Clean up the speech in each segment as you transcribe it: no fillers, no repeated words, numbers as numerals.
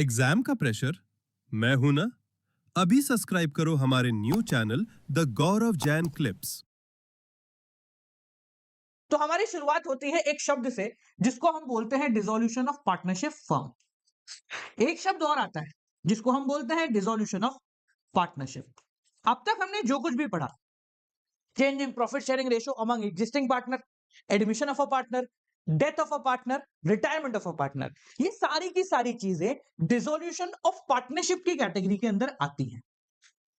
Exam का pressure? मैं हूं ना। अभी सब्सक्राइब करो हमारे new channel the Gaurav Jain clips. तो हमारी शुरुआत होती है एक शब्द से जिसको हम बोलते हैं डिसोल्यूशन ऑफ पार्टनरशिप फर्म। एक शब्द और आता है जिसको हम बोलते हैं डिसोल्यूशन ऑफ पार्टनरशिप। अब तक हमने जो कुछ भी पढ़ा, change in profit sharing ratio among existing partner, admission of a partner, death of a partner, retirement of a partner, ये सारी की सारी चीजें डिसोल्यूशन ऑफ पार्टनरशिप की कैटेगरी के अंदर आती हैं।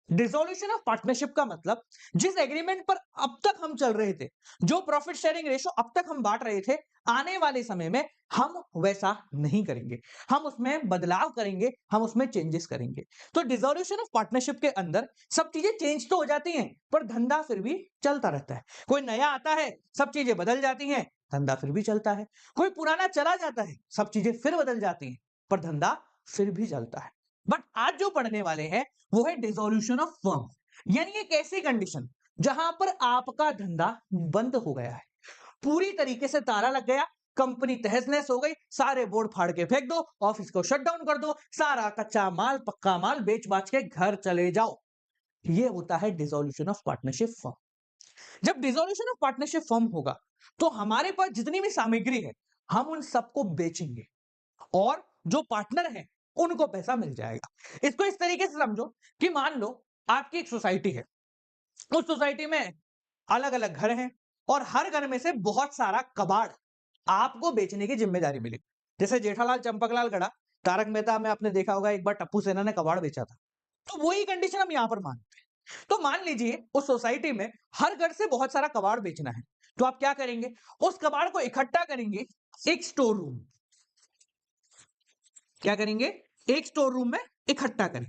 डिसोल्यूशन ऑफ पार्टनरशिप का मतलब जिस एग्रीमेंट पर अब तक हम चल रहे थे, जो प्रॉफिट शेयरिंग रेशियो अब तक हम बांट रहे थे, आने वाले समय में हम वैसा नहीं करेंगे, हम उसमें बदलाव करेंगे, हम उसमें चेंजेस करेंगे। तो डिसोल्यूशन ऑफ पार्टनरशिप के अंदर सब चीजें चेंज तो हो जाती हैं, पर धंधा फिर भी चलता रहता है। कोई नया आता है, सब चीजें बदल जाती हैं, धंधा फिर भी चलता है। कोई पुराना चला जाता है, सब चीजें फिर बदल जाती हैं, पर धंधा फिर भी चलता है। बट आज जो पढ़ने वाले हैं वो है डिसोल्यूशन ऑफ फर्म, यानी एक ऐसी कंडीशन जहां पर आपका धंधा बंद हो गया है, पूरी तरीके से ताला लग गया, कंपनी तहस नहस हो गई, सारे बोर्ड फाड़ के फेंक दो, ऑफिस को शट डाउन कर दो, सारा कच्चा माल पक्का माल बेच बाच के घर चले जाओ। ये होता है डिसोल्यूशन ऑफ पार्टनरशिप फर्म। जब डिसोल्यूशन ऑफ पार्टनरशिप फर्म होगा तो हमारे पास जितनी भी सामग्री है हम उन सबको बेचेंगे और जो पार्टनर है उनको पैसा मिल जाएगा। इसको इस तरीके से समझो कि मान लो आपकी एक सोसाइटी है, उस सोसाइटी में अलग अलग घर हैं और हर घर में से बहुत सारा कबाड़ आपको बेचने की जिम्मेदारी मिली। जैसे जेठालाल चंपकलाल गड़ा, तारक मेहता में आपने देखा होगा एक बार टप्पू सेना ने कबाड़ बेचा था, तो वही कंडीशन हम यहां पर मानते हैं। तो मान लीजिए उस सोसाइटी में हर घर से बहुत सारा कबाड़ बेचना है, तो आप क्या करेंगे, उस कबाड़ को इकट्ठा करेंगे एक स्टोर रूम। क्या करेंगे, एक स्टोर रूम में इकट्ठा करें।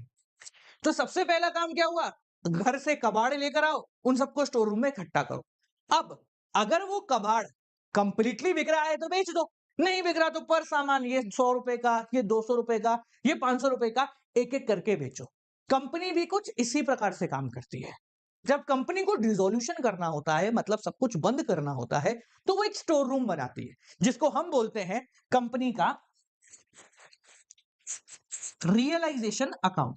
तो सबसे पहला काम क्या हुआ, घर से कबाड़ लेकर आओ, उन सबको स्टोर रूम में इकट्ठा करो। अब अगर वो कबाड़ कंप्लीटली बिक रहा है तो बेच दो, नहीं बिक रहा तो पर सामान ये 100 रुपए का, ये 200 रुपए का, ये 500 रुपए का एक एक करके बेचो। कंपनी भी कुछ इसी प्रकार से काम करती है। जब कंपनी को डिसोल्यूशन करना होता है, मतलब सब कुछ बंद करना होता है, तो वो एक स्टोर रूम बनाती है जिसको हम बोलते हैं कंपनी का रियलाइजेशन अकाउंट।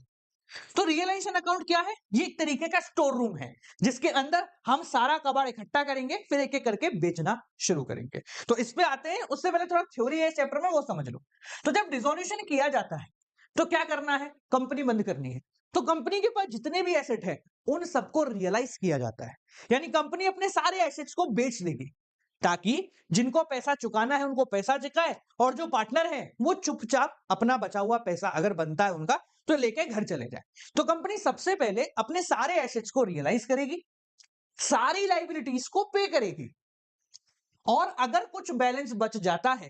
तो रियलाइजेशन अकाउंट क्या है, ये एक तरीके का स्टोर रूम है जिसके अंदर हम सारा कबाड़ इकट्ठा करेंगे, फिर एक एक करके बेचना शुरू करेंगे। तो इस पे आते हैं, उससे पहले थोड़ा थ्योरी है इस चैप्टर में, वो समझ लो। तो जब डिसोल्यूशन किया जाता है तो क्या करना है, कंपनी बंद करनी है। तो कंपनी के पास जितने भी एसेट है उन सबको रियलाइज किया जाता है, यानी कंपनी अपने सारे एसेट्स को बेच देगी ताकि जिनको पैसा चुकाना है उनको पैसा चुकाए और जो पार्टनर है वो चुपचाप अपना बचा हुआ पैसा अगर बनता है उनका तो लेके घर चले जाए। तो कंपनी सबसे पहले अपने सारे एसेट्स को रियलाइज करेगी, सारी लाइबिलिटीज को पे करेगी और अगर कुछ बैलेंस बच जाता है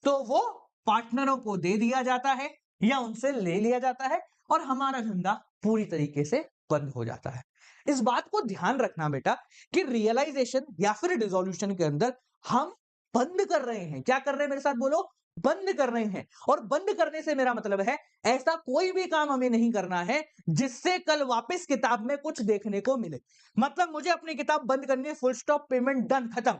तो वो पार्टनरों को दे दिया जाता है या उनसे ले लिया जाता है और हमारा धंधा पूरी तरीके से बंद हो जाता है। इस बात को ध्यान रखना बेटा कि रियलाइजेशन या फिर डिसोल्यूशन के अंदर हम बंद कर रहे हैं, क्या कर रहे हैं मेरे साथ बोलो, बंद कर रहे हैं। और बंद करने से मेरा मतलब है ऐसा कोई भी काम हमें नहीं करना है जिससे कल वापस किताब में कुछ देखने को मिले। मतलब मुझे अपनी किताब बंद करनी है, फुल स्टॉप, पेमेंट डन, खत्म।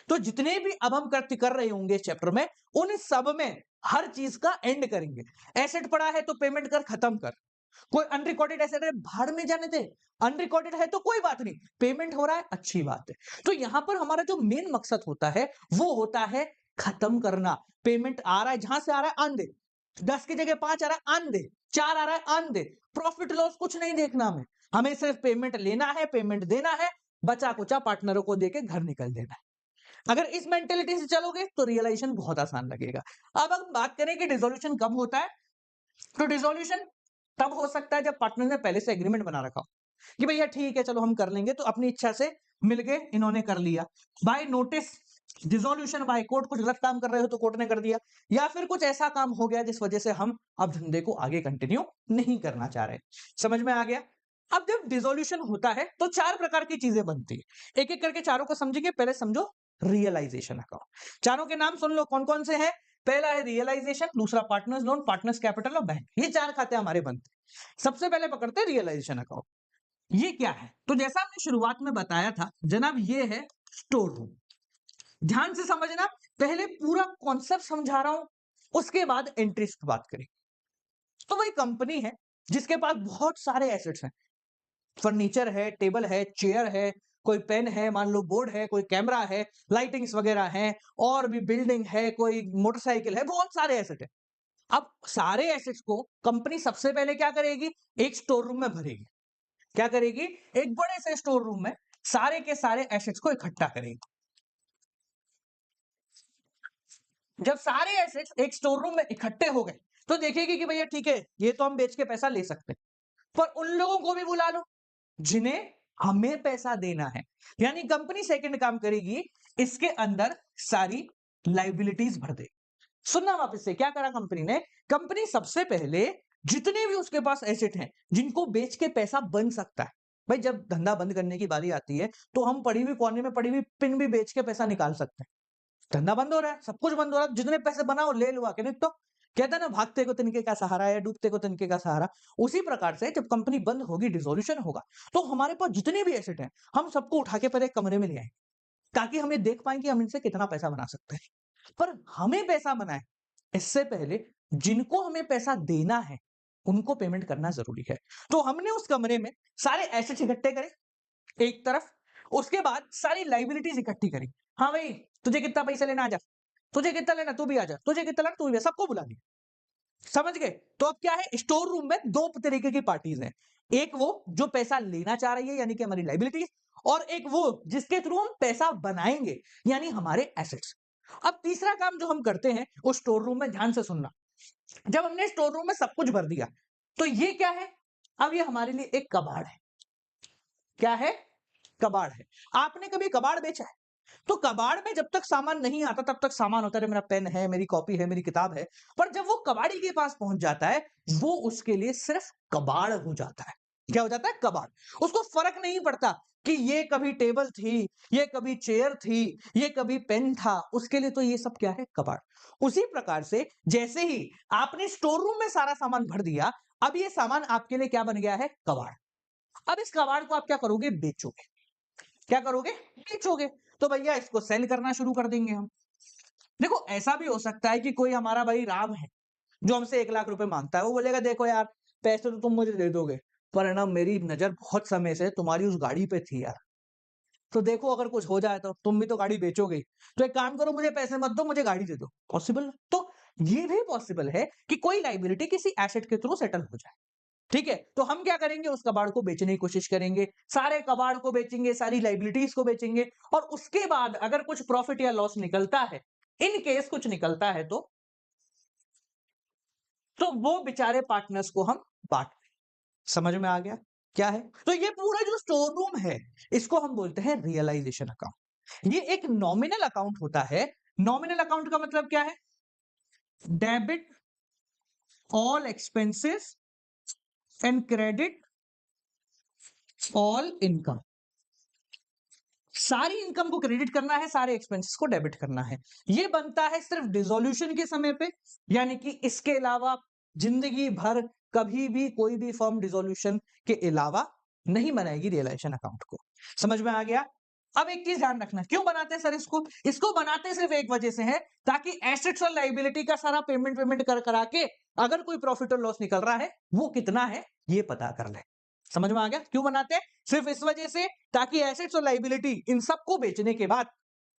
तो जितने भी अब हम कर रहे होंगे इस चैप्टर में, उन सब में हर चीज का एंड करेंगे। एसेट पड़ा है तो पेमेंट कर, खत्म कर। कोई अनरिकॉर्डेड एसेट है, भाड़ में जाने दे। अनरिकॉर्डेड है तो कोई बात नहीं, पेमेंट हो रहा है, अच्छी बात है। तो यहां पर हमारा जो मेन मकसद होता है वो होता है खत्म करना। पेमेंट आ रहा है, जहां से आ रहा है आन दे, 10 की जगह 5 आ रहा है आन दे, 4 आ रहा है आन दे। प्रॉफिट लॉस कुछ नहीं देखना हमें, हमें सिर्फ पेमेंट लेना है, पेमेंट देना है, बचा कुचा पार्टनरों को देके घर निकल देना है। अगर इस मेंटेलिटी से चलोगे तो रियलाइजेशन बहुत आसान लगेगा। अब हम बात करें कि डिसोल्यूशन कब होता है, तो डिसोल्यूशन तब हो सकता है जब पार्टनर ने पहले से एग्रीमेंट बना रखा हो कि भैया ठीक है चलो हम कर लेंगे, तो अपनी इच्छा से मिल गए, इन्होंने कर लिया by notice. Dissolution by court, कुछ गलत काम कर रहे हो तो कोर्ट ने कर दिया, या फिर कुछ ऐसा काम हो गया जिस वजह से हम अब धंधे को आगे कंटिन्यू नहीं करना चाह रहे। समझ में आ गया। अब जब डिसोल्यूशन होता है तो चार प्रकार की चीजें बनती है, एक एक करके चारों को समझेंगे। पहले समझो रियलाइजेशन अकाउंट, चारों के नाम सुन लो कौन कौन से हैं। पहला है रियलाइजेशन, दूसरा पार्टनर्स लोन, पार्टनर्स कैपिटल और बैंक, ये चार खाते हमारे बनते हैं। सबसे पहले पकड़ते हैं रियलाइजेशन अकाउंट। ये क्या है, तो जैसा हमने शुरुआत में बताया था जनाब, ये है स्टोर रूम। ध्यान से समझना, पहले पूरा कॉन्सेप्ट समझा रहा हूं, उसके बाद एंट्रीज की बात करें। तो वही कंपनी है जिसके पास बहुत सारे एसेट्स हैं, फर्नीचर है, टेबल है, चेयर है, कोई पेन है, मान लो बोर्ड है, कोई कैमरा है, लाइटिंग्स वगैरह हैं, और भी बिल्डिंग है, कोई मोटरसाइकिल है, बहुत सारे एसेट है। अब सारे एसेट्स को कंपनी सबसे पहले क्या करेगी? एक स्टोर रूम में भरेगी। क्या करेगी? एक बड़े से स्टोर रूम में सारे के सारे एसेट्स को इकट्ठा करेगी। जब सारे एसेट्स एक स्टोर रूम में इकट्ठे हो गए, तो देखेगी कि भैया ठीक है, ये तो हम बेच के पैसा ले सकते हैं, पर उन लोगों को भी बुला लो जिन्हें हमें पैसा देना है। यानी कंपनी सेकंड काम करेगी, इसके अंदर सारी लाइबिलिटीज भर दे। सुनना वापस से, क्या करा कंपनी ने? कंपनी सबसे पहले जितने भी उसके पास एसेट हैं जिनको बेच के पैसा बन सकता है, भाई जब धंधा बंद करने की बारी आती है तो हम पड़ी हुई कोने में पड़ी हुई पिन भी बेच के पैसा निकाल सकते हैं। धंधा बंद हो रहा है, सब कुछ बंद हो रहा है, जितने पैसे बनाओ ले लो आके, नहीं तो कहता है ना, भागते को तिनके का सहारा है, डूबते को तिनके का सहारा। उसी प्रकार से जब कंपनी बंद होगी, डिसोल्यूशन होगा, तो हमारे पास जितने भी एसेट हैं हम सबको उठा के पहले एक कमरे में ले आएंगे, ताकि हम ये देख पाए कि हम इनसे कितना पैसा बना सकते हैं। पर हमें पैसा बनाए इससे पहले जिनको हमें पैसा देना है उनको पेमेंट करना जरूरी है। तो हमने उस कमरे में सारे एसेट्स इकट्ठे करे एक तरफ, उसके बाद सारी लाइबिलिटीज इकट्ठी करी। हाँ भाई, तुझे कितना पैसा लेना, आ जा, तुझे कितना लेना तू भी आ जा, तुझे कितना लेना तू भी आ, सबको बुला लिया। समझ गए? तो अब क्या है, स्टोर रूम में दो तरीके की पार्टीज हैं, एक वो जो पैसा लेना चाह रही है यानी कि हमारी लाइबिलिटीज, और एक वो जिसके थ्रू हम पैसा बनाएंगे यानी हमारे एसेट्स। अब तीसरा काम जो हम करते हैं उस स्टोर रूम में, ध्यान से सुनना, जब हमने स्टोर रूम में सब कुछ भर दिया तो ये क्या है? अब ये हमारे लिए एक कबाड़ है। क्या है? कबाड़ है। आपने कभी कबाड़ बेचा है? तो कबाड़ में जब तक सामान नहीं आता तब तक सामान होता है, मेरा पेन है, मेरी कॉपी है, मेरी किताब है, पर जब वो कबाड़ी के पास पहुंच जाता है वो उसके लिए सिर्फ कबाड़ हो जाता है। क्या हो जाता है? कबाड़। उसको फर्क नहीं पड़ता कि ये कभी टेबल थी, ये कभी चेयर थी, ये कभी पेन था, उसके लिए तो ये सब क्या है? कबाड़। उसी प्रकार से जैसे ही आपने स्टोर रूम में सारा सामान भर दिया, अब ये सामान आपके लिए क्या बन गया है? कबाड़। अब इस कबाड़ को आप क्या करोगे? बेचोगे। क्या करोगे? बेचोगे। तो भैया इसको सेल करना शुरू कर देंगे हम। देखो ऐसा भी हो सकता है कि कोई हमारा भाई राम है जो हमसे 1 लाख रुपए मांगता है, वो बोलेगा देखो यार, पैसे तो तुम मुझे दे दोगे, पर है ना, मेरी नजर बहुत समय से तुम्हारी उस गाड़ी पे थी यार, तो देखो अगर कुछ हो जाए तो तुम भी तो गाड़ी बेचोगे ही। तो एक काम करो, मुझे पैसे मत दो, मुझे गाड़ी दे दो। पॉसिबल? तो ये भी पॉसिबल है कि कोई लाइबिलिटी किसी एसेट के थ्रू सेटल हो जाए। ठीक है, तो हम क्या करेंगे? उस कबाड़ को बेचने की कोशिश करेंगे, सारे कबाड़ को बेचेंगे, सारी लाइबिलिटीज को बेचेंगे, और उसके बाद अगर कुछ प्रॉफिट या लॉस निकलता है, इन केस कुछ निकलता है, तो वो बेचारे पार्टनर्स को हम बांट दें। समझ में आ गया क्या है? तो ये पूरा जो स्टोर रूम है इसको हम बोलते हैं रियलाइजेशन अकाउंट। ये एक नॉमिनल अकाउंट होता है। नॉमिनल अकाउंट का मतलब क्या है? Debit all expenses and credit all income. सारी इनकम को क्रेडिट करना है, सारे एक्सपेंसेस को डेबिट करना है। ये बनता है सिर्फ डिसोल्यूशन के समय पे, यानी कि इसके अलावा जिंदगी भर कभी भी कोई भी फर्म डिसोल्यूशन के अलावा नहीं बनाएगी रियलाइजेशन अकाउंट को। समझ में आ गया? अब एक चीज ध्यान रखना, क्यों बनाते हैं सर इसको? इसको बनाते सिर्फ एक वजह से है, ताकि एसेट्स और लाइबिलिटी का सारा पेमेंट कर करा के अगर कोई प्रॉफिट और लॉस निकल रहा है वो कितना है ये पता कर ले। समझ में आ गया क्यों बनाते हैं? सिर्फ इस वजह से, ताकि एसेट्स और लाइबिलिटी इन सबको बेचने के बाद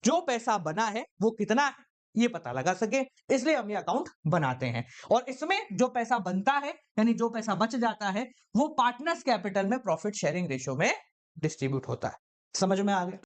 जो पैसा बना है वो कितना है ये पता लगा सके, इसलिए हम ये अकाउंट बनाते हैं। और इसमें जो पैसा बनता है यानी जो पैसा बच जाता है वो पार्टनर्स कैपिटल में प्रॉफिट शेयरिंग रेशियो में डिस्ट्रीब्यूट होता है। समझ में आ गया?